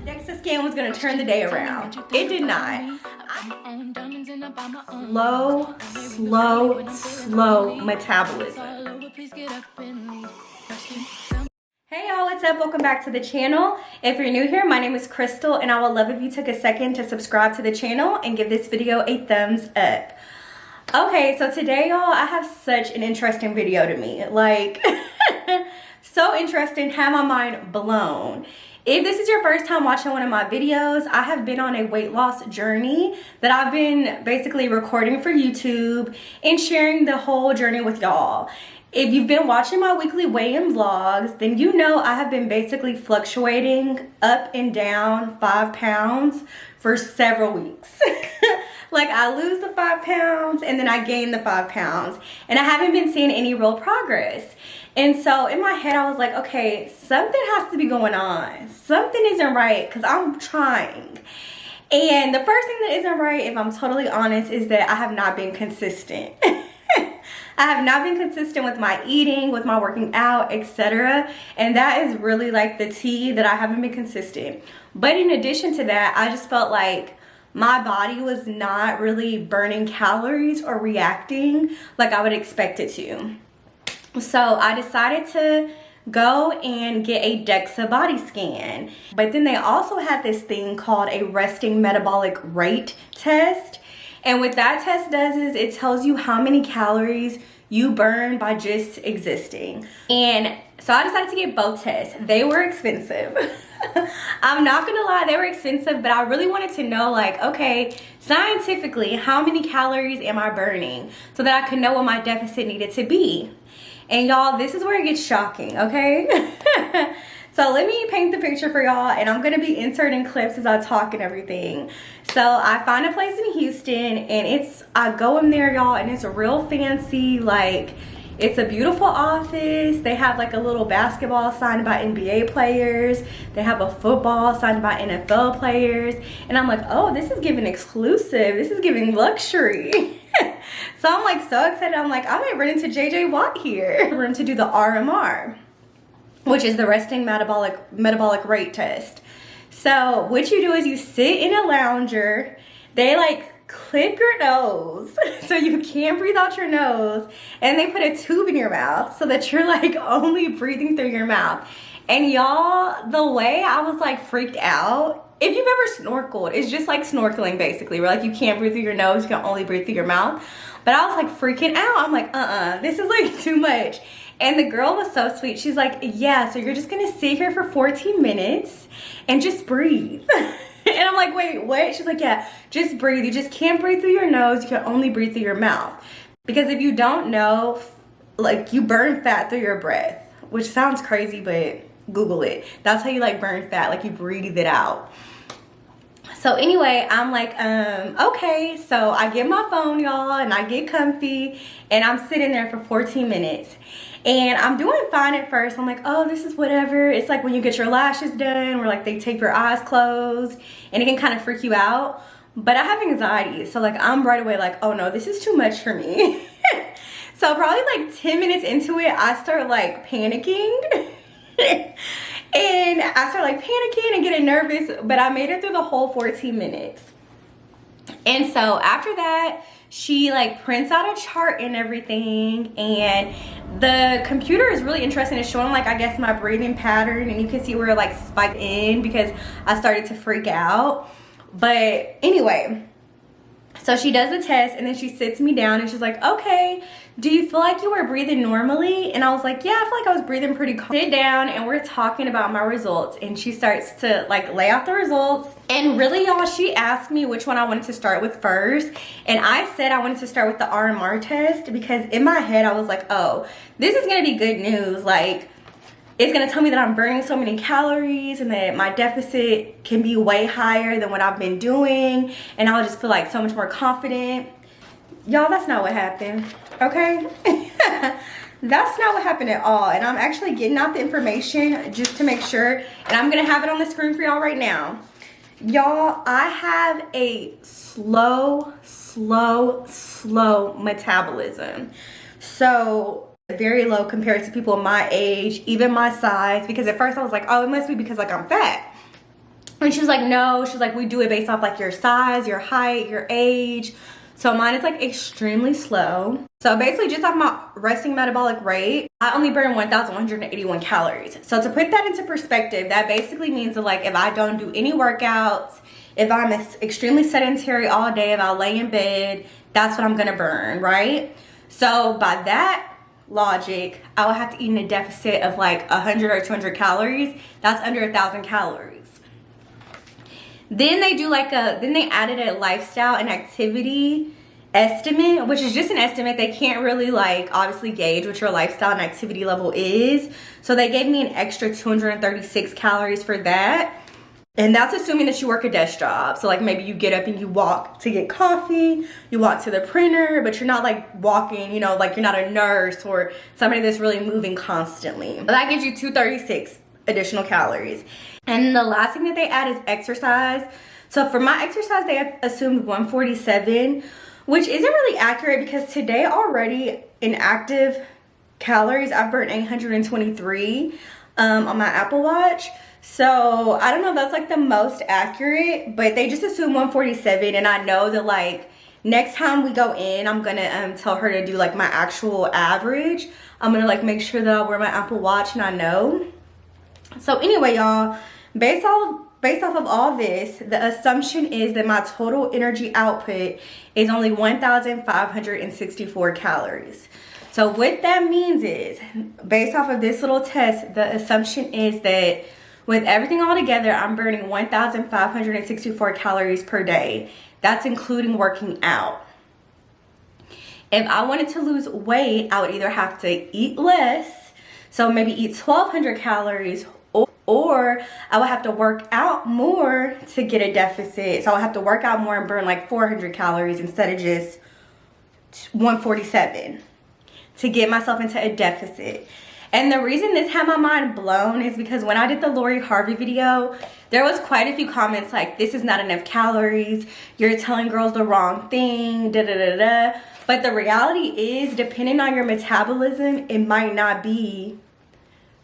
Dexa Scan was gonna turn the day around. It did not. Slow metabolism. Hey y'all, what's up? Welcome back to the channel. If you're new here, my name is Crystal and I would love if you took a second to subscribe to the channel and give this video a thumbs up. Okay, so today y'all, I have such an interesting video to me. Like, so interesting, had my mind blown. If this is your first time watching one of my videos, I have been on a weight loss journey that I've been basically recording for YouTube and sharing the whole journey with y'all. If you've been watching my weekly weigh-in vlogs, then you know I have been basically fluctuating up and down 5 pounds for several weeks. Like, I lose the 5 pounds and then I gain the 5 pounds, and I haven't been seeing any real progress. And so in my head, I was like, okay, something has to be going on. Something isn't right, because I'm trying. And the first thing that isn't right, if I'm totally honest, is that I have not been consistent. I have not been consistent with my eating, with my working out, etc. And that is really like the tea, that I haven't been consistent. But in addition to that, I just felt like my body was not really burning calories or reacting like I would expect it to. So I decided to go and get a Dexa body scan. But then they also had this thing called a resting metabolic rate test. And what that test does is it tells you how many calories you burn by just existing. And so I decided to get both tests. They were expensive. I'm not gonna lie, they were expensive, but I really wanted to know, like, okay, scientifically, how many calories am I burning so that I could know what my deficit needed to be. And y'all, this is where it gets shocking, okay? So let me paint the picture for y'all, and I'm gonna be inserting clips as I talk and everything. So I find a place in Houston, and I go in there, y'all, and it's real fancy. Like, it's a beautiful office. They have like a little basketball signed by NBA players. They have a football signed by NFL players. And I'm like, oh, this is giving exclusive. This is giving luxury. So I'm like so excited. I'm like, I might run into JJ Watt here. We're going to do the RMR, which is the resting metabolic rate test. So what you do is you sit in a lounger. They like clip your nose so you can't breathe out your nose, and they put a tube in your mouth so that you're like only breathing through your mouth. And y'all, the way I was like freaked out. If you've ever snorkeled, it's just like snorkeling basically, where like you can't breathe through your nose, you can only breathe through your mouth. But I was like freaking out. I'm like, this is like too much. And the girl was so sweet. She's like, yeah, so you're just gonna sit here for 14 minutes and just breathe. And I'm like, wait, what? She's like, yeah, just breathe. You just can't breathe through your nose. You can only breathe through your mouth. Because if you don't know, like, you burn fat through your breath, which sounds crazy, but Google it. That's how you like burn fat, like you breathe it out. So anyway, I'm like, okay. So I get my phone, y'all, and I get comfy, and I'm sitting there for 14 minutes. And I'm doing fine at first. I'm like, oh, this is whatever. It's like when you get your lashes done, where like they tape your eyes closed, and it can kind of freak you out. But I have anxiety, so like I'm right away like, oh no, this is too much for me. So probably like 10 minutes into it, I start like panicking. And I started like panicking and getting nervous, but I made it through the whole 14 minutes. And so after that, she like prints out a chart and everything, and the computer is really interesting. It's showing like, I guess, my breathing pattern, and you can see where it like spiked in because I started to freak out. But anyway, so she does the test, and then she sits me down and she's like, okay, do you feel like you were breathing normally? And I was like, yeah, I feel like I was breathing pretty calm. Sit down, and we're talking about my results, and she starts to like lay out the results. And really, y'all, she asked me which one I wanted to start with first, and I said I wanted to start with the RMR test because in my head I was like, oh, this is gonna be good news. Like, it's gonna tell me that I'm burning so many calories and that my deficit can be way higher than what I've been doing, and I'll just feel like so much more confident. Y'all, that's not what happened, okay? That's not what happened at all. And I'm actually getting out the information just to make sure, and I'm gonna have it on the screen for y'all right now. Y'all, I have a slow metabolism. So very low compared to people my age, even my size, because at first I was like, oh, it must be because like I'm fat. And she was like, no, she's like, we do it based off like your size, your height, your age. So mine is like extremely slow. So basically just off my resting metabolic rate, I only burn 1,181 calories. So to put that into perspective, that basically means that like if I don't do any workouts, if I'm extremely sedentary all day, if I lay in bed, that's what I'm gonna burn, right? So by that logic, I would have to eat in a deficit of like 100 or 200 calories. That's under 1,000 calories. Then they do like then they added a lifestyle and activity estimate, which is just an estimate. They can't really like obviously gauge what your lifestyle and activity level is. So they gave me an extra 236 calories for that. And that's assuming that you work a desk job. So like maybe you get up and you walk to get coffee, you walk to the printer, but you're not like walking, you know, like you're not a nurse or somebody that's really moving constantly. But that gives you 236 additional calories. And the last thing that they add is exercise. So for my exercise, they have assumed 147, which isn't really accurate because today already in active calories, I've burned 823 on my Apple Watch. So I don't know if that's like the most accurate, but they just assume 147. And I know that like next time we go in, I'm gonna tell her to do like my actual average. I'm gonna like make sure that I wear my Apple Watch and I know. So anyway, y'all, based off of all this, the assumption is that my total energy output is only 1,564 calories. So what that means is, based off of this little test, the assumption is that with everything all together, I'm burning 1,564 calories per day. That's including working out. If I wanted to lose weight, I would either have to eat less, so maybe eat 1,200 calories, or I would have to work out more to get a deficit. So I would have to work out more and burn like 400 calories instead of just 147 to get myself into a deficit. And the reason this had my mind blown is because when I did the Lori Harvey video, there was quite a few comments like, this is not enough calories, you're telling girls the wrong thing, da da da da. But the reality is, depending on your metabolism, it might not be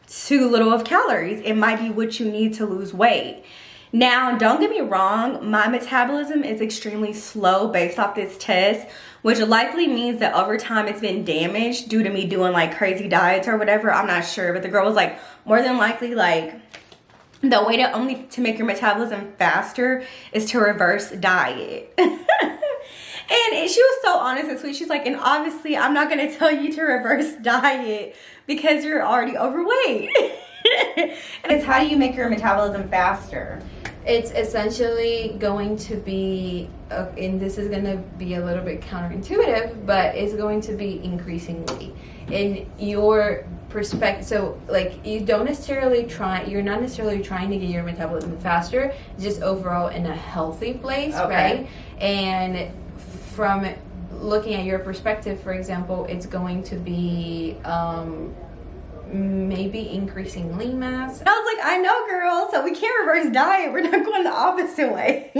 too little of calories. It might be what you need to lose weight. Now, don't get me wrong, my metabolism is extremely slow based off this test, which likely means that over time it's been damaged due to me doing like crazy diets or whatever. I'm not sure, but the girl was like, more than likely, like the way to make your metabolism faster is to reverse diet. And she was so honest and sweet. She's like, and obviously I'm not gonna tell you to reverse diet because you're already overweight. And it's, how do you make your metabolism faster? It's essentially going to be, and this is going to be a little bit counterintuitive, but it's going to be increasing weight. In your perspective, so like you're not necessarily trying to get your metabolism faster, just overall in a healthy place, okay, right? And from looking at your perspective, for example, it's going to be maybe increasing lean mass. I was like, I know, girl, so we can't reverse diet. We're not going the opposite way.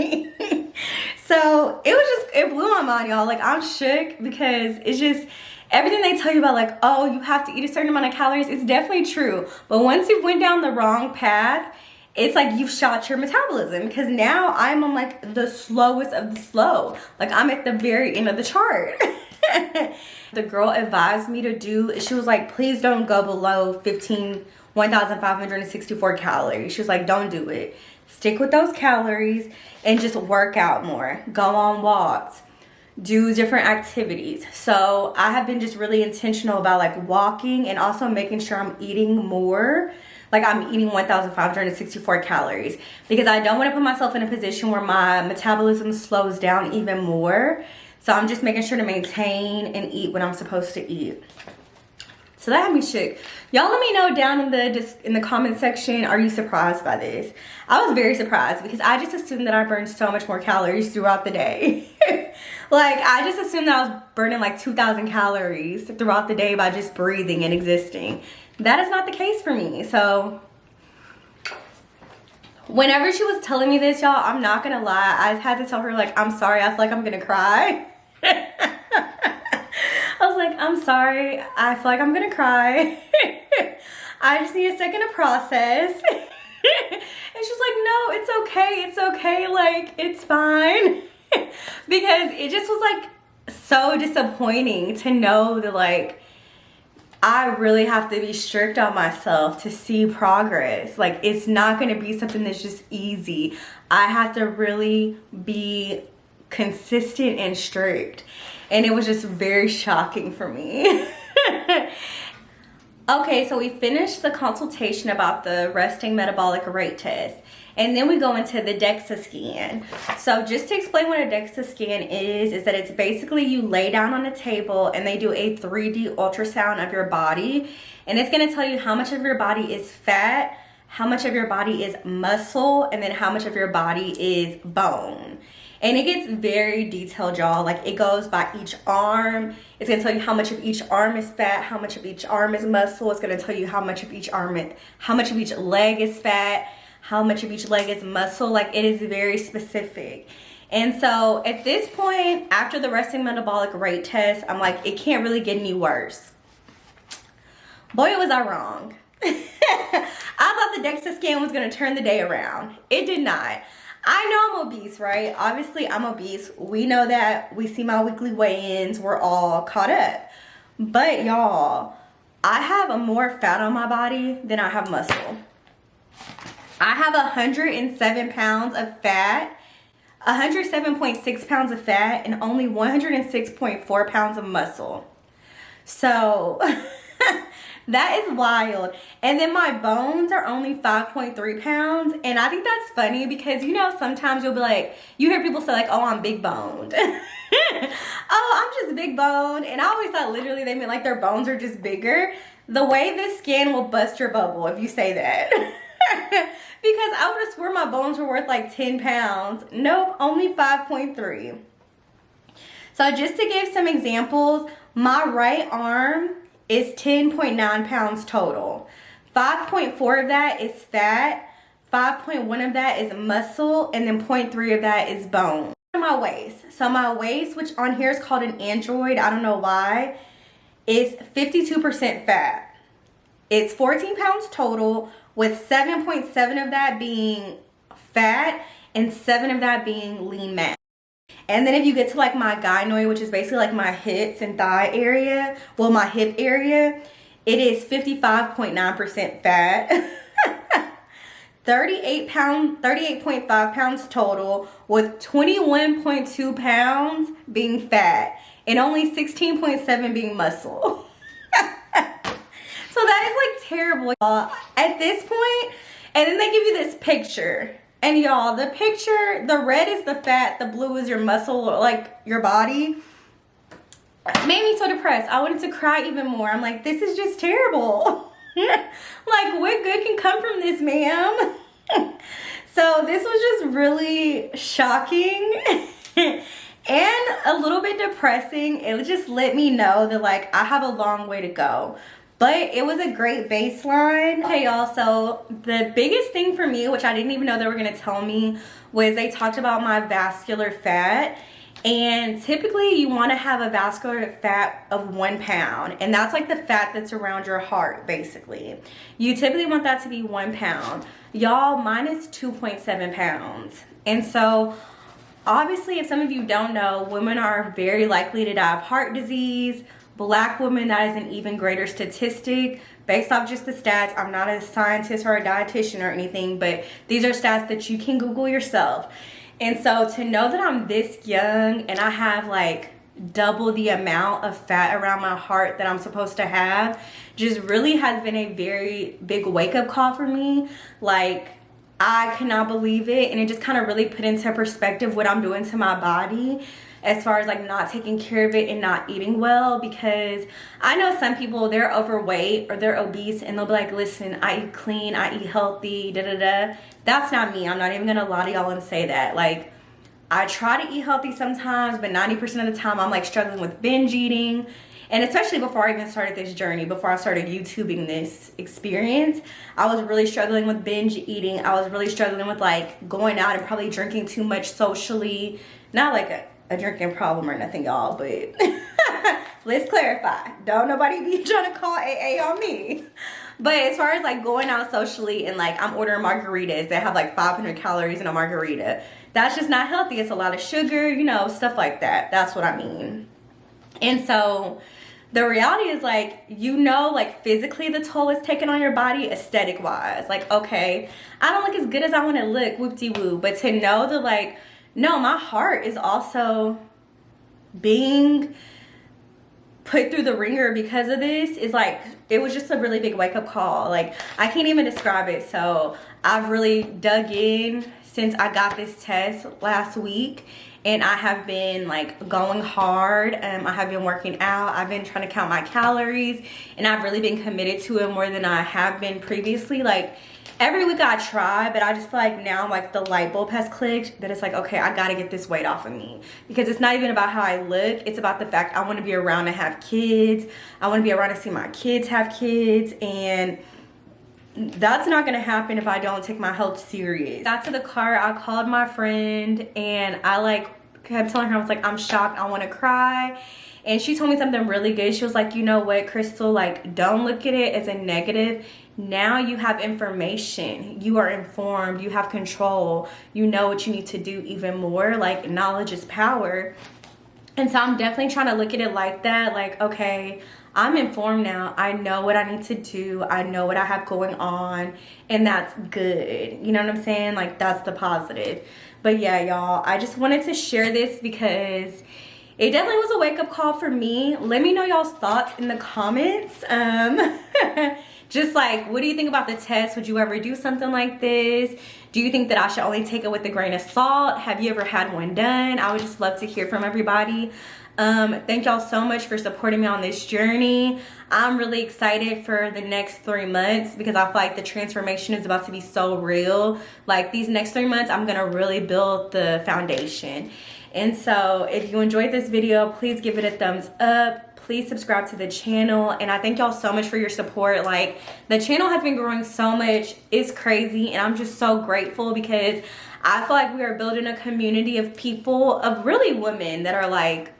So it blew my mind, y'all. Like, I'm shook because it's just everything they tell you about, like, oh, you have to eat a certain amount of calories. It's definitely true. But once you went down the wrong path, it's like you've shot your metabolism, because now I'm on like the slowest of the slow. Like, I'm at the very end of the chart. The girl advised me to do, she was like, please don't go below 1,564 calories. She was like, don't do it. Stick with those calories and just work out more. Go on walks. Do different activities. So I have been just really intentional about like walking and also making sure I'm eating more. Like, I'm eating 1,564 calories because I don't want to put myself in a position where my metabolism slows down even more. So I'm just making sure to maintain and eat what I'm supposed to eat. So that had me shook. Y'all let me know down in the comment section, are you surprised by this? I was very surprised because I just assumed that I burned so much more calories throughout the day. Like, I just assumed that I was burning like 2,000 calories throughout the day by just breathing and existing. That is not the case for me. So whenever she was telling me this, y'all, I'm not gonna lie, I had to tell her, like, I'm sorry, I feel like I'm gonna cry. I was like, I'm sorry, I feel like I'm gonna cry. I just need a second to process. And she's like, no, it's okay, like, it's fine. Because it just was like so disappointing to know that like I really have to be strict on myself to see progress. Like, it's not going to be something that's just easy. I have to really be consistent and strict. And it was just very shocking for me. Okay, so we finished the consultation about the resting metabolic rate test. And then we go into the Dexa Scan. So just to explain what a Dexa Scan is that it's basically you lay down on a table and they do a 3D ultrasound of your body. And it's gonna tell you how much of your body is fat, how much of your body is muscle, and then how much of your body is bone. And it gets very detailed, y'all. Like, it goes by each arm. It's gonna tell you how much of each arm is fat, how much of each arm is muscle. It's gonna tell you how much of each how much of each leg is fat, how much of each leg is muscle. Like, it is very specific. And so at this point, after the resting metabolic rate test, I'm like, it can't really get any worse. Boy, was I wrong. I thought the Dexa Scan was gonna turn the day around. It did not. I know I'm obese, right? Obviously, I'm obese. We know that. We see my weekly weigh-ins. We're all caught up. But y'all, I have more fat on my body than I have muscle. I have 107 pounds of fat, 107.6 pounds of fat, and only 106.4 pounds of muscle. So that is wild. And then my bones are only 5.3 pounds. And I think that's funny because, you know, sometimes you'll be like, you hear people say like, oh, I'm big boned. Oh, I'm just big boned. And I always thought literally they meant like their bones are just bigger. The way this scan will bust your bubble if you say that. Because I would have swore my bones were worth like 10 pounds. Nope, only 5.3. So just to give some examples, my right arm is 10.9 pounds total. 5.4 of that is fat, 5.1 of that is muscle, and then 0.3 of that is bone. My waist. So my waist, which on here is called an android, I don't know why, is 52% fat. It's 14 pounds total, with 7.7 of that being fat and 7 of that being lean mass. And then if you get to like my gynoid, which is basically like my hips and thigh area, well, my hip area, it is 55.9% fat. 38.5 pounds total, with 21.2 pounds being fat and only 16.7 being muscle. So that is like terrible, y'all. At this point, and then they give you this picture. And y'all, the picture, the red is the fat, the blue is your muscle, or like your body. It made me so depressed. I wanted to cry even more. I'm like, this is just terrible. Like, what good can come from this, ma'am? So this was just really shocking and a little bit depressing. It just let me know that like I have a long way to go. But it was a great baseline. Okay, y'all, so the biggest thing for me, which I didn't even know they were gonna tell me, was they talked about my vascular fat. And typically you wanna have a vascular fat of 1 pound. And that's like the fat that's around your heart, basically. You typically want that to be 1 pound. Y'all, mine is 2.7 pounds. And so, obviously, if some of you don't know, women are very likely to die of heart disease. Black women, that is an even greater statistic. Based off just the stats, I'm not a scientist or a dietitian or anything, but these are stats that you can Google yourself. And so to know that I'm this young and I have like double the amount of fat around my heart that I'm supposed to have just really has been a very big wake-up call for me. Like, I cannot believe it, and it just kind of really put into perspective what I'm doing to my body as far as like not taking care of it and not eating well. Because I know some people, they're overweight or they're obese and they'll be like, listen, I eat clean, I eat healthy, da da da. That's not me. I'm not even gonna lie to y'all and say that. Like, I try to eat healthy sometimes, but 90% of the time I'm like struggling with binge eating. And especially before I even started this journey, before I started YouTubing this experience, I was really struggling with binge eating. I was really struggling with like going out and probably drinking too much socially. Not like a drinking problem or nothing, y'all, but let's clarify. Don't nobody be trying to call AA on me. But as far as like going out socially and like I'm ordering margaritas that have like 500 calories in a margarita, that's just not healthy. It's a lot of sugar, you know, stuff like that. That's what I mean. And so the reality is like, you know, like physically the toll is taken on your body aesthetic wise. Like, okay, I don't look as good as I want to look, whoop-de-woo. But to know that like, no, my heart is also being put through the ringer because of this is like, it was just a really big wake-up call. Like, I can't even describe it. So I've really dug in since I got this test last week, and I have been like going hard. I have been working out. I've been trying to count my calories, and I've really been committed to it more than I have been previously. Like, every week I try, but I just feel like now like the light bulb has clicked that it's like, okay, I gotta get this weight off of me, because it's not even about how I look. It's about the fact I want to be around to have kids. I want to be around to see my kids have kids, and that's not gonna happen if I don't take my health serious. Got to the car, I called my friend, and I like kept telling her, I was like, I'm shocked, I want to cry. And she told me something really good. She was like, you know what, Crystal, like, don't look at it as a negative. Now you have information, you are informed, you have control, you know what you need to do even more. Like, knowledge is power. And so I'm definitely trying to look at it like that. Like, okay, I'm informed now. I know what I need to do. I know what I have going on, and that's good. You know what I'm saying? Like, that's the positive. But yeah, y'all, I just wanted to share this because it definitely was a wake-up call for me. Let me know y'all's thoughts in the comments. Just like, what do you think about the test? Would you ever do something like this? Do you think that I should only take it with a grain of salt? Have you ever had one done? I would just love to hear from everybody. Thank y'all so much for supporting me on this journey. I'm really excited for the next 3 months because I feel like the transformation is about to be so real. Like, these next 3 months, I'm gonna really build the foundation. And so if you enjoyed this video, please give it a thumbs up. Please subscribe to the channel, and I thank y'all so much for your support. Like, the channel has been growing so much. It's crazy, and I'm just so grateful because I feel like we are building a community of people, of really women that are like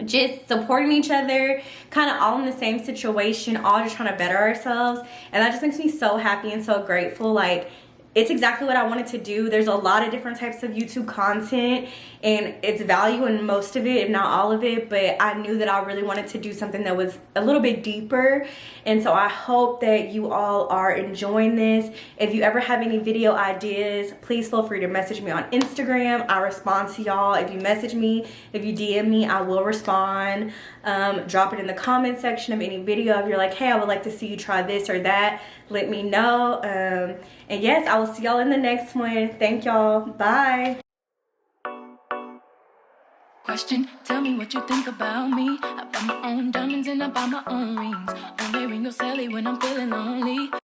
just supporting each other, kind of all in the same situation, all just trying to better ourselves. And that just makes me so happy and so grateful. Like, it's exactly what I wanted to do. There's a lot of different types of YouTube content, and it's value in most of it, if not all of it, but I knew that I really wanted to do something that was a little bit deeper. And so I hope that you all are enjoying this. If you ever have any video ideas, please feel free to message me on Instagram. I respond to y'all. If you message me, if you DM me, I will respond. Drop it in the comment section of any video. If you're like, hey, I would like to see you try this or that, let me know. And yes, I will see y'all in the next one. Thank y'all. Bye. Question, tell me what you think about me. I buy my own diamonds and I buy my own rings. Only ring your celly when I'm feeling lonely.